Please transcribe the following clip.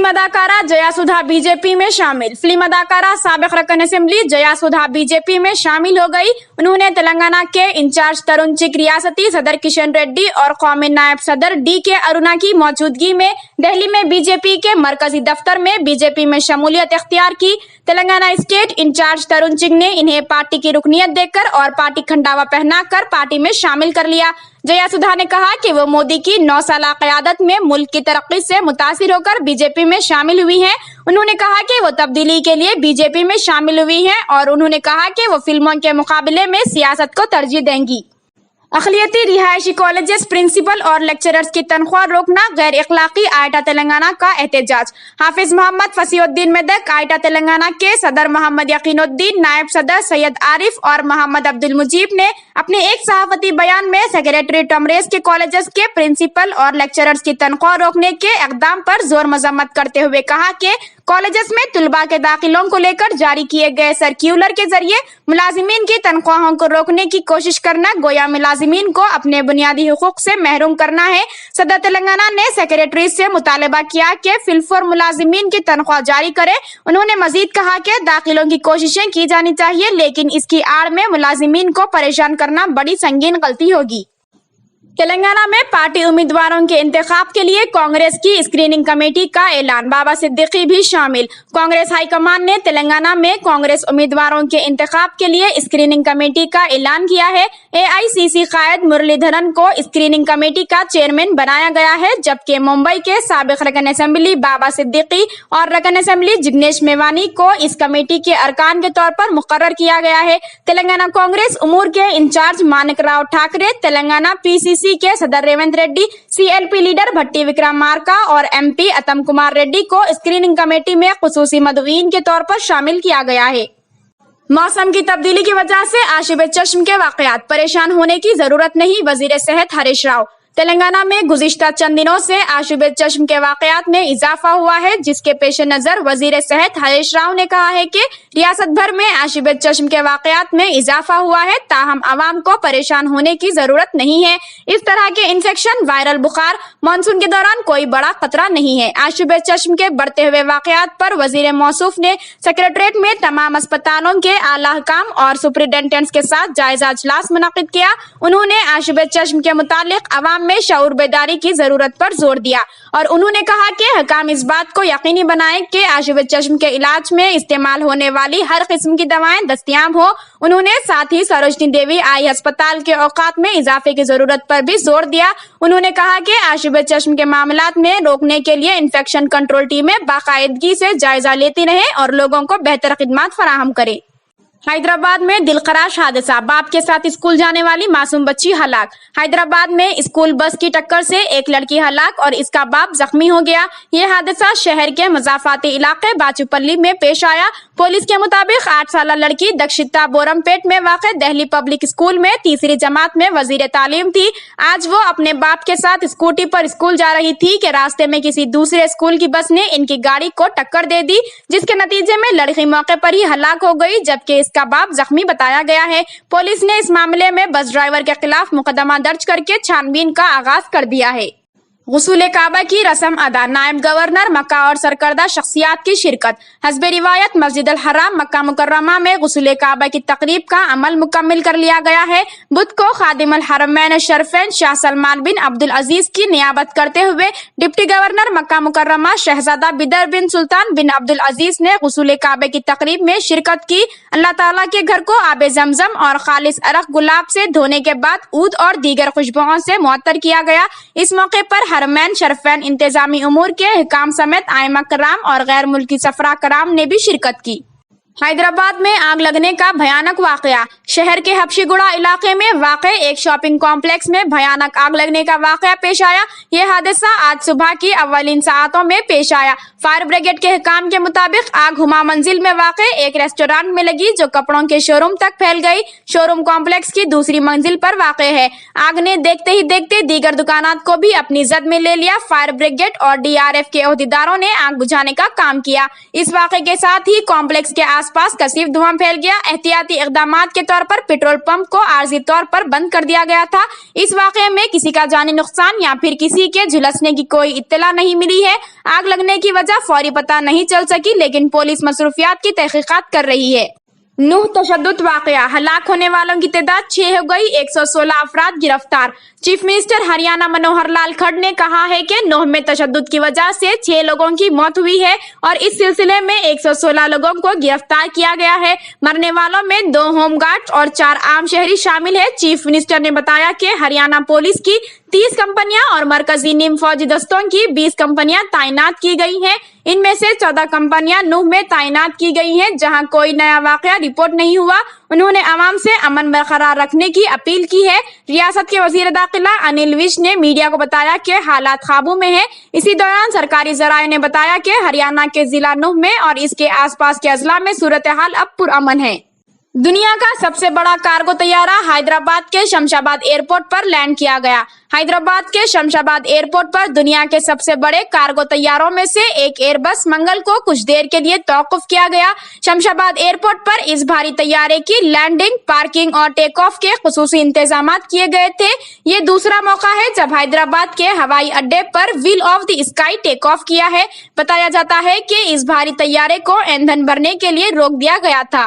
Film अदाकारा जयासुधा BJP में शामिल। फिल्म अदाकारा साबिक रकन असेंबली जयासुधा बीजेपी में शामिल हो गई। उन्होंने तेलंगाना के इंचार्ज तरुण चिक, रियासती सदर किशन रेड्डी और कौमी नायब सदर DK अरुणा की मौजूदगी में दिल्ली में बीजेपी के मरकजी दफ्तर में बीजेपी में शमूलियत इख्तियार की। तेलंगाना स्टेट इंचार्ज तरुण चिक ने इन्हें पार्टी की रुकनीत देकर और पार्टी खंडावा पहनाकर पार्टी में शामिल कर लिया। जयासुधा ने कहा कि वो मोदी की 9 साल क़यादत में मुल्क की तरक्की से मुतासिर होकर बीजेपी में शामिल हुई हैं। उन्होंने कहा कि वो तब्दीली के लिए बीजेपी में शामिल हुई हैं और उन्होंने कहा कि वो फिल्मों के मुकाबले में सियासत को तरजीह देंगी। अक़लियती रिहायशी कॉलेजेस प्रिंसिपल और लेक्चरर्स की तनख्वाह रोकना गैर इखलाकी, आईटा तेलंगाना का एहतजाज। हाफिज मोहम्मद फसीउद्दीन मेदक, आईटा तेलंगाना के सदर मोहम्मद यकीनुद्दीन, नायब सदर सैयद आरिफ और मोहम्मद अब्दुल मुजीब ने अपने एक सहाफती बयान में सेक्रेटरी टमरेज के कॉलेजेस के प्रिंसिपल और लेक्चरर्स की तनख्वाह रोकने के इक़दाम पर जोर मजम्मत करते हुए कहा कि कॉलेजेस में तुलबा के दाखिलों को लेकर जारी किए गए सर्क्यूलर के जरिए मुलाजिमीन की तनख्वाहों को रोकने की कोशिश करना गोया मुलाजिमीन को अपने बुनियादी हुकूक से महरूम करना है। सदर तेलंगाना ने सेक्रेटरी से मुतालबा किया कि फिलफोर मुलाजिमीन की तनख्वाह जारी करे। उन्होंने मजीद कहा कि दाखिलों की कोशिशें की जानी चाहिए, लेकिन इसकी आड़ में मुलाजिमीन को परेशान करना बड़ी संगीन गलती होगी। तेलंगाना में पार्टी उम्मीदवारों के इंतखाब के लिए कांग्रेस की स्क्रीनिंग कमेटी का ऐलान। बाबा सिद्दीकी भी शामिल। कांग्रेस हाईकमान ने तेलंगाना में कांग्रेस उम्मीदवारों के इंतखाब के लिए स्क्रीनिंग कमेटी का ऐलान किया है। AICC कायद मुरलीधरन को स्क्रीनिंग कमेटी का चेयरमैन बनाया गया है, जबकि मुंबई के साबिक रकन असेंबली बाबा सिद्दीकी और रकन असेंबली जिग्नेश मेवानी को इस कमेटी के अरकान के तौर पर मुकर्रर किया गया है। तेलंगाना कांग्रेस उमूर के इंचार्ज मानिक राव ठाकरे, तेलंगाना PCC के सदर रेवंत रेड्डी, CLP लीडर भट्टी विक्रमार्का और MP अतम कुमार रेड्डी को स्क्रीनिंग कमेटी में खुसूसी मदऊइन के तौर पर शामिल किया गया है। मौसम की तब्दीली की वजह से आशिब चश्म के वाकयात, परेशान होने की जरूरत नहीं, वजीर सेहत हरीश राव। तेलंगाना में गुज़िश्ता चंद दिनों से आशिब चश्म के वाकयात में इजाफा हुआ है, जिसके पेश नजर वजीर सेहत हरीश राव ने कहा है कि रियासत भर में आशिब चश्म के वाकयात में इजाफा हुआ है, ताहम आवाम को परेशान होने की जरूरत नहीं है। इस तरह के इन्फेक्शन, वायरल बुखार मानसून के दौरान कोई बड़ा खतरा नहीं है। आशिब चश्म के बढ़ते हुए वाकयात पर वजीर मौसूफ ने सेक्रेटरीट में तमाम अस्पतालों के आला हुकाम और सुपरिटेंडेंट्स के साथ जायजा इजलास मुनक्किद किया। उन्होंने आशिब चश्म के मुतालिक अवाम में शऊर बेदारी की जरूरत पर जोर दिया और उन्होंने कहा कि हुकाम इस बात को यकीनी बनाएं कि आशिब चश्म के इलाज में इस्तेमाल होने वाली हर किस्म की दवाएं दस्तयाब हो। उन्होंने साथ ही सरोजनी देवी आई अस्पताल के औकात में इजाफे की जरूरत पर भी जोर दिया। उन्होंने कहा कि आशिब चश्म के मामलात में रोकने के लिए इन्फेक्शन कंट्रोल टीमें बाकायदगी से जायजा लेती रहें और लोगों को बेहतर खिदमत फराहम करें। हैदराबाद में दिलखराश हादसा, बाप के साथ स्कूल जाने वाली मासूम बच्ची हलाक। हैदराबाद में स्कूल बस की टक्कर से एक लड़की हलाक और इसका बाप जख्मी हो गया। ये हादसा शहर के मजाफाती इलाके बाचूपल्ली में पेश आया। पुलिस के मुताबिक 8 साल लड़की दक्षिता बोरमपेट में वाक़ दिल्ली पब्लिक स्कूल में तीसरी जमात में वजीर तालीम थी। आज वो अपने बाप के साथ स्कूटी पर स्कूल जा रही थी कि रास्ते में किसी दूसरे स्कूल की बस ने इनकी गाड़ी को टक्कर दे दी, जिसके नतीजे में लड़की मौके पर ही हलाक हो गई, जबकि का बाप जख्मी बताया गया है। पुलिस ने इस मामले में बस ड्राइवर के खिलाफ मुकदमा दर्ज करके छानबीन का आगाज कर दिया है। गुसूल काबा की रस्म अदा, नायब गवर्नर मक्का और सरकर्दा शख्सियात की शिरकत। हस्ब रिवायत मस्जिद अल हराम मक्का मुकर्रमा में गुसूल काबा की तकरीब का अमल मुकम्मिल कर लिया गया है। बुध को खादिम अल हरमैन शरफैन शाह सलमान बिन अब्दुल अजीज की नियाबत करते हुए डिप्टी गवर्नर मक्का मुकर्रमा शहजादा बिदर बिन सुल्तान बिन अब्दुल अजीज ने गुसूल काबे की तकरीब में शिरकत की। अल्लाह ताला के घर को आबे जमजम और खालिस अरक गुलाब से धोने के बाद ऊद और दीगर खुशबुओं से मुअत्तर किया गया। इस मौके पर हरमैन शरफैन, इंतजामी उमूर के हुकाम समेत आइमा कराम और गैर मुल्की सफरा कराम ने भी शिरकत की। हैदराबाद में आग लगने का भयानक वाकया। शहर के हबशीगुड़ा इलाके में वाक़े एक शॉपिंग कॉम्प्लेक्स में भयानक आग लगने का वाकया पेश आया। यह हादसा आज सुबह की अव्वलीन सातों में पेश आया। फायर ब्रिगेड के हुकाम के मुताबिक आग हुमा मंजिल में वाक़े एक रेस्टोरेंट में लगी, जो कपड़ों के शोरूम तक फैल गई। शोरूम कॉम्प्लेक्स की दूसरी मंजिल पर वाक़े है। आग ने देखते ही देखते दीगर दुकानात को भी अपनी जद में ले लिया। फायर ब्रिगेड और DRF के ओहदेदारों ने आग बुझाने का काम किया। इस वाक़े के साथ ही कॉम्प्लेक्स के आस पास कसीफ धुआं फैल गया। एहतियाती इक़दामात के तौर पर पेट्रोल पंप को आर्जी तौर पर बंद कर दिया गया था। इस वाक़े में किसी का जानी नुकसान या फिर किसी के झुलसने की कोई इत्तला नहीं मिली है। आग लगने की वजह फौरी पता नहीं चल सकी, लेकिन पुलिस मसरूफियात की तहकीकात कर रही है। नूह तशद्दुद वाक़या, हलाक होने वालों की तादाद 6 हो गई, 116 अफराद गिरफ्तार। चीफ मिनिस्टर हरियाणा मनोहर लाल खट्टर ने कहा है कि नूह में तशद्दुद की वजह से 6 लोगों की मौत हुई है और इस सिलसिले में 116 लोगों को गिरफ्तार किया गया है। मरने वालों में 2 होमगार्ड्स और 4 आम शहरी शामिल है। चीफ मिनिस्टर ने बताया कि हरियाणा पुलिस की 30 कंपनियां और मरकजी नीम फौजी दस्तों की 20 कंपनियां तैनात की गई हैं। इनमें से 14 कंपनियां नूह में तैनात की गई हैं, जहां कोई नया वाकया रिपोर्ट नहीं हुआ। उन्होंने आवाम से अमन बरकरार रखने की अपील की है। रियासत के वजीर दाखिला अनिल विज ने मीडिया को बताया कि हालात काबू में है। इसी दौरान सरकारी जराये ने बताया कि हरियाणा के जिला नूह में और इसके आसपास के अजला में सूरत हाल अब पुरअमन है। दुनिया का सबसे बड़ा कार्गो तैयारा हैदराबाद के शमशाबाद एयरपोर्ट पर लैंड किया गया। हैदराबाद के शमशाबाद एयरपोर्ट पर दुनिया के सबसे बड़े कार्गो तैयारों में से एक एयरबस मंगल को कुछ देर के लिए तौक़ुफ़ किया गया। शमशाबाद एयरपोर्ट पर इस भारी तैयारे की लैंडिंग, पार्किंग और टेक ऑफ के खुसूसी इंतजामात किए गए थे। ये दूसरा मौका है जब हैदराबाद के हवाई अड्डे पर Wheel of the Sky take off किया है। बताया जाता है कि इस भारी तैयारे को ईंधन भरने के लिए रोक दिया गया था।